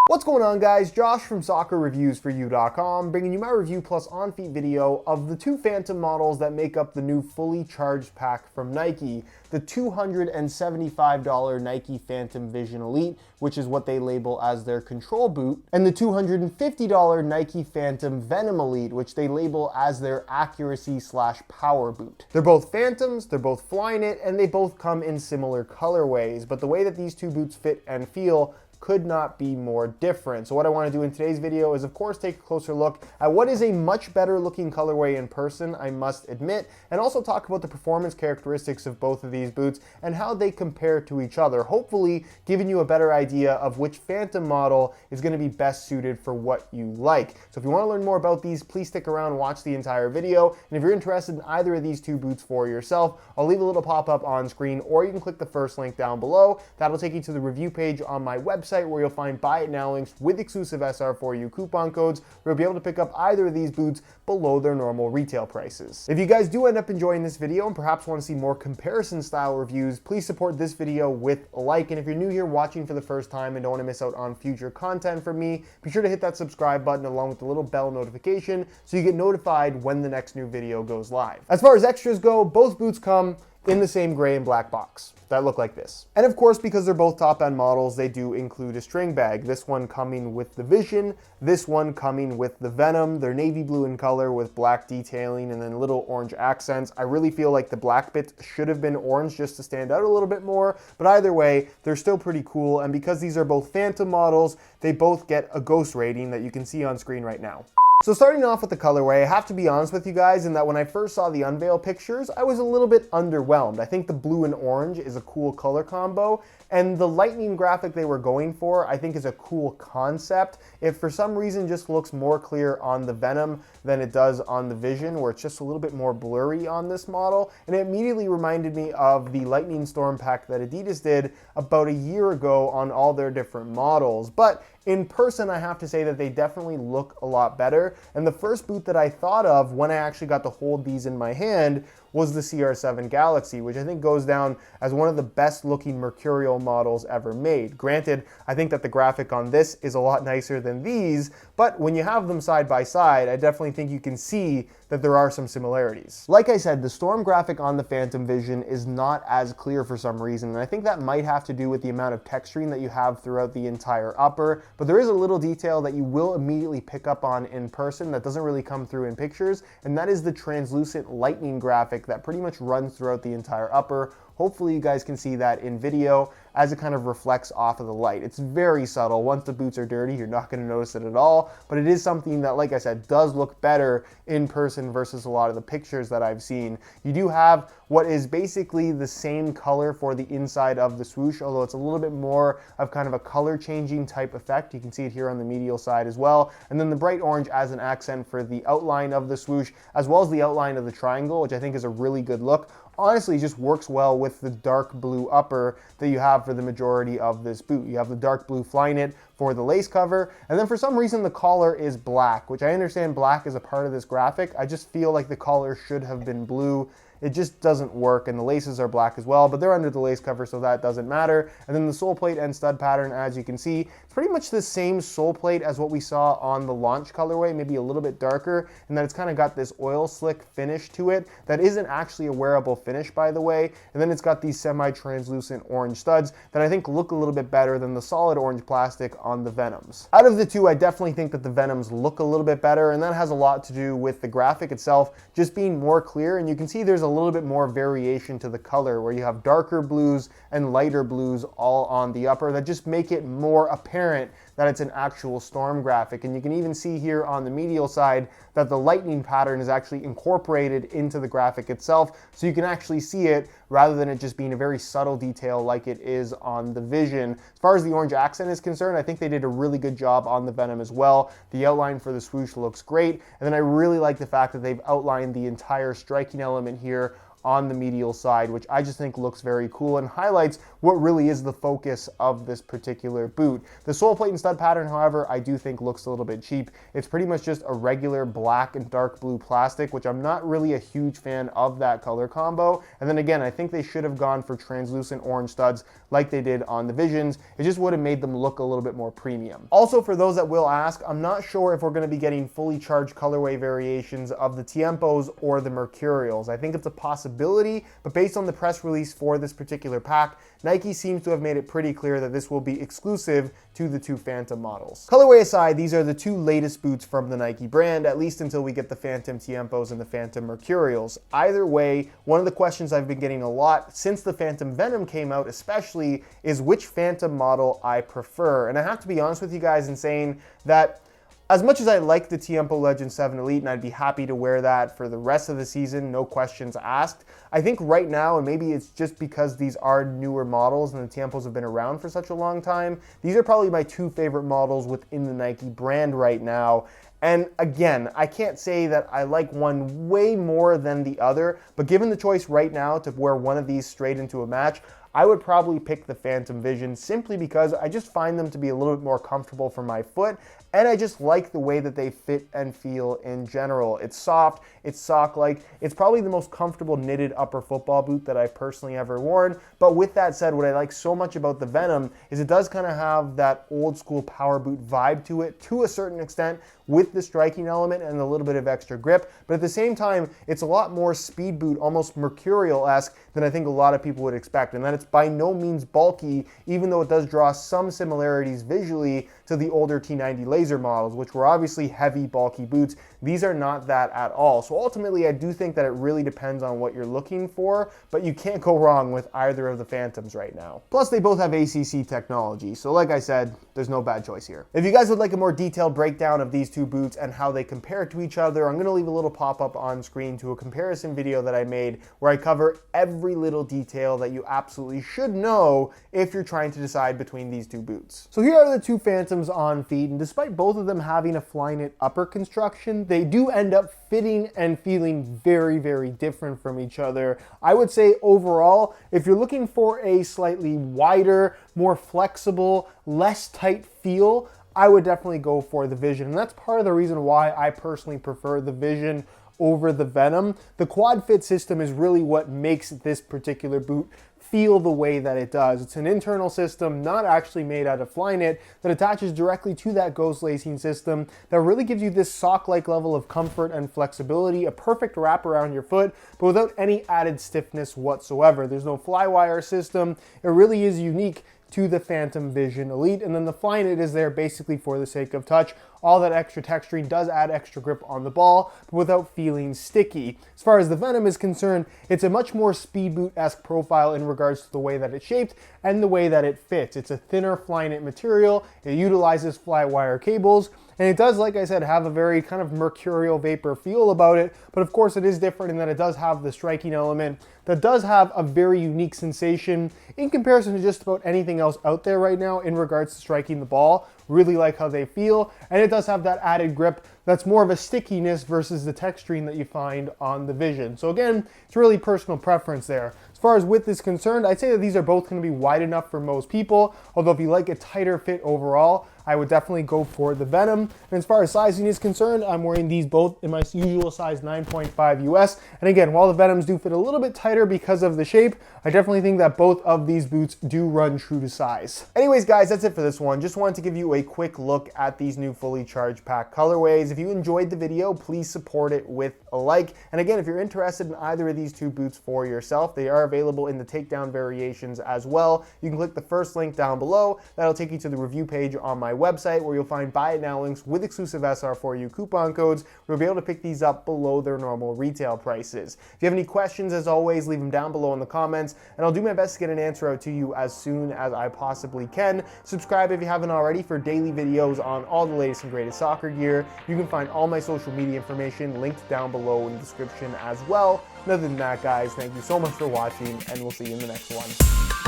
What's going on, guys? Josh from soccerreviewsforyou.com, bringing you my review plus on-feet video of the two Phantom models that make up the new fully charged pack from Nike, the $275 Nike Phantom Vision Elite, which is what they label as their control boot, and the $250 Nike Phantom Venom Elite, which they label as their accuracy/power boot. They're both Phantoms, they're both Flyknit, and they both come in similar colorways, but the way that these two boots fit and feel could not be more different. So what I want to do in today's video is, of course, take a closer look at what is a much better looking colorway in person, I must admit, and also talk about the performance characteristics of both of these boots and how they compare to each other, hopefully giving you a better idea of which Phantom model is going to be best suited for what you like. So if you want to learn more about these, please stick around and watch the entire video. And if you're interested in either of these two boots for yourself, I'll leave a little pop-up on screen, or you can click the first link down below. That'll take you to the review page on my website, where you'll find buy it now links with exclusive SR4U coupon codes, where you'll be able to pick up either of these boots below their normal retail prices. If you guys do end up enjoying this video and perhaps want to see more comparison style reviews, please support this video with a like. And if you're new here watching for the first time and don't want to miss out on future content from me, be sure to hit that subscribe button along with the little bell notification so you get notified when the next new video goes live. As far as extras go, both boots come in the same gray and black box that look like this. And of course, because they're both top-end models, they do include a string bag. This one coming with the Vision, this one coming with the Venom. They're navy blue in color with black detailing and then little orange accents. I really feel like the black bits should have been orange just to stand out a little bit more, but either way, they're still pretty cool. And because these are both Phantom models, they both get a ghost rating that you can see on screen right now. So starting off with the colorway, I have to be honest with you guys in that when I first saw the unveil pictures, I was a little bit underwhelmed. I think the blue and orange is a cool color combo, and the lightning graphic they were going for, I think, is a cool concept. It for some reason just looks more clear on the Venom than it does on the Vision, where it's just a little bit more blurry on this model, and it immediately reminded me of the Lightning Storm pack that Adidas did about a year ago on all their different models. But in person, I have to say that they definitely look a lot better. And the first boot that I thought of when I actually got to hold these in my hand was the CR7 Galaxy, which I think goes down as one of the best looking Mercurial models ever made. Granted, I think that the graphic on this is a lot nicer than these, but when you have them side by side, I definitely think you can see that there are some similarities. Like I said, the Storm graphic on the Phantom Vision is not as clear for some reason, and I think that might have to do with the amount of texturing that you have throughout the entire upper, but there is a little detail that you will immediately pick up on in person that doesn't really come through in pictures, and that is the translucent lightning graphic that pretty much runs throughout the entire upper. Hopefully you guys can see that in video as it kind of reflects off of the light. It's very subtle. Once the boots are dirty, you're not going to notice it at all, but it is something that, like I said, does look better in person versus a lot of the pictures that I've seen. You do have what is basically the same color for the inside of the swoosh, although it's a little bit more of kind of a color changing type effect. You can see it here on the medial side as well. And then the bright orange as an accent for the outline of the swoosh, as well as the outline of the triangle, which I think is a really good look. Honestly, just works well with the dark blue upper that you have for the majority of this boot. You have the dark blue Flyknit for the lace cover, and then for some reason the collar is black, which I understand black is a part of this graphic. I just feel like the collar should have been blue. It just doesn't work, and the laces are black as well, but they're under the lace cover, so that doesn't matter. And then the sole plate and stud pattern, as you can see, it's pretty much the same sole plate as what we saw on the launch colorway, maybe a little bit darker, and then it's kind of got this oil slick finish to it that isn't actually a wearable finish, by the way. And then it's got these semi-translucent orange studs that I think look a little bit better than the solid orange plastic on the Venoms. Out of the two, I definitely think that the Venoms look a little bit better, and that has a lot to do with the graphic itself just being more clear, and you can see there's a little bit more variation to the color where you have darker blues and lighter blues all on the upper that just make it more apparent that it's an actual Storm graphic. And you can even see here on the medial side that the lightning pattern is actually incorporated into the graphic itself, so you can actually see it rather than it just being a very subtle detail like it is on the Vision. As far as the orange accent is concerned, I think they did a really good job on the Venom as well. The outline for the swoosh looks great, and then I really like the fact that they've outlined the entire striking element here on the medial side, which I just think looks very cool and highlights what really is the focus of this particular boot. The sole plate and stud pattern, however, I do think looks a little bit cheap. It's pretty much just a regular black and dark blue plastic, which I'm not really a huge fan of that color combo. And then again, I think they should have gone for translucent orange studs like they did on the Visions. It just would have made them look a little bit more premium. Also, for those that will ask, I'm not sure if we're going to be getting fully charged colorway variations of the Tiempos or the Mercurials. I think it's a possibility, but based on the press release for this particular pack, Nike seems to have made it pretty clear that this will be exclusive to the two Phantom models. Colorway aside, these are the two latest boots from the Nike brand, at least until we get the Phantom Tiempos and the Phantom Mercurials. Either way, one of the questions I've been getting a lot since the Phantom Venom came out especially is which Phantom model I prefer. And I have to be honest with you guys in saying that as much as I like the Tiempo Legend 7 Elite and I'd be happy to wear that for the rest of the season, no questions asked, I think right now, and maybe it's just because these are newer models and the Tiempos have been around for such a long time, these are probably my two favorite models within the Nike brand right now. And again, I can't say that I like one way more than the other, but given the choice right now to wear one of these straight into a match, I would probably pick the Phantom Vision simply because I just find them to be a little bit more comfortable for my foot, and I just like the way that they fit and feel in general. It's soft, it's sock-like, it's probably the most comfortable knitted upper football boot that I've personally ever worn, but with that said, what I like so much about the Venom is it does kind of have that old school power boot vibe to it to a certain extent with the striking element and a little bit of extra grip, but at the same time, it's a lot more speed boot, almost Mercurial-esque than I think a lot of people would expect, and that it's by no means bulky, even though it does draw some similarities visually to the older T90 Laser models, which were obviously heavy, bulky boots. These are not that at all. So ultimately, I do think that it really depends on what you're looking for, but you can't go wrong with either of the Phantoms right now. Plus, they both have ACC technology, so like I said, there's no bad choice here. If you guys would like a more detailed breakdown of these two boots and how they compare to each other, I'm going to leave a little pop-up on screen to a comparison video that I made where I cover every little detail that you absolutely should know if you're trying to decide between these two boots. So here are the two Phantoms on feet, and despite both of them having a Flyknit upper construction, they do end up fitting and feeling very, very different from each other. I would say overall, if you're looking for a slightly wider, more flexible, less tight feel, I would definitely go for the Vision. And that's part of the reason why I personally prefer the Vision over the Venom. The quad fit system is really what makes this particular boot feel the way that it does. It's an internal system, not actually made out of Flyknit, that attaches directly to that ghost lacing system that really gives you this sock-like level of comfort and flexibility, a perfect wrap around your foot, but without any added stiffness whatsoever. There's no flywire system. It really is unique to the Phantom Vision Elite, and then the Flyknit is there basically for the sake of touch. All that extra texturing does add extra grip on the ball, but without feeling sticky. As far as the Venom is concerned, it's a much more speed boot-esque profile in regards to the way that it's shaped and the way that it fits. It's a thinner Flyknit material, it utilizes flywire cables, and it does, like I said, have a very kind of mercurial vapor feel about it, but of course it is different in that it does have the striking element that does have a very unique sensation in comparison to just about anything else out there right now in regards to striking the ball. Really like how they feel, and it does have that added grip that's more of a stickiness versus the texturing that you find on the Vision. So again, it's really personal preference there. As far as width is concerned, I'd say that these are both going to be wide enough for most people, although if you like a tighter fit overall, I would definitely go for the Venom. And as far as sizing is concerned, I'm wearing these both in my usual size 9.5 US. And again, while the Venoms do fit a little bit tighter because of the shape, I definitely think that both of these boots do run true to size. Anyways, guys, that's it for this one. Just wanted to give you a quick look at these new fully charged pack colorways. If you enjoyed the video, please support it with a like. And again, if you're interested in either of these two boots for yourself, they are available in the takedown variations as well. You can click the first link down below. That'll take you to the review page on my website where you'll find buy it now links with exclusive SR4U coupon codes. You'll be able to pick these up below their normal retail prices. If you have any questions, as always, leave them down below in the comments, and I'll do my best to get an answer out to you as soon as I possibly can. Subscribe if you haven't already for daily videos on all the latest and greatest soccer gear. You can find all my social media information linked down below in the description as well. And other than that, guys, thank you so much for watching, and we'll see you in the next one.